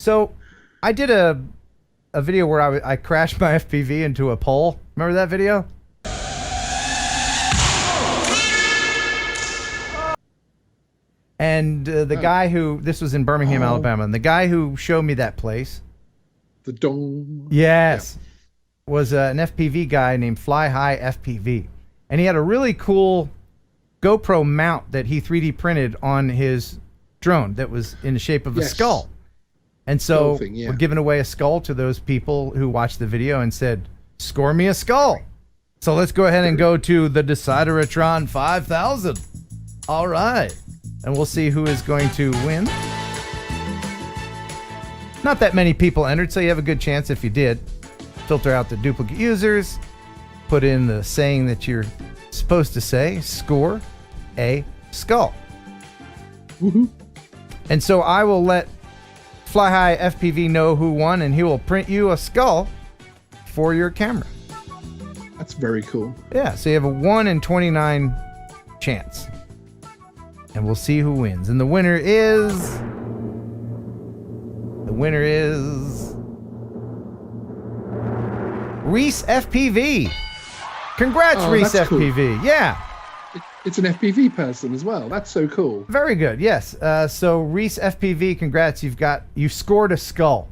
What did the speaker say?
So I did a video where I crashed my FPV into a pole. Remember that video? And the guy who, this was in Birmingham, Alabama, and the guy who showed me that place. The dong. Yes. Yeah. Was an FPV guy named Fly High FPV. And he had a really cool GoPro mount that he 3D printed on his drone that was in the shape of a skull. And so we're giving away a skull to those people who watched the video and said, score me a skull. So let's go ahead and go to the Decideratron 5000. All right. And we'll see who is going to win. Not that many people entered, so you have a good chance if you did. Filter out the duplicate users. Put in the saying that you're supposed to say. Score a skull. Woohoo. And so I will let Fly High FPV know who won, and he will print you a skull for your camera. That's very cool. Yeah, so you have a 1 in 29 chance. And we'll see who wins. And the winner is... Reese FPV. Congrats, Reese FPV. Cool. Yeah. It's an FPV person as well. That's so cool. Very good. Yes. So Reese FPV, congrats. You scored a skull.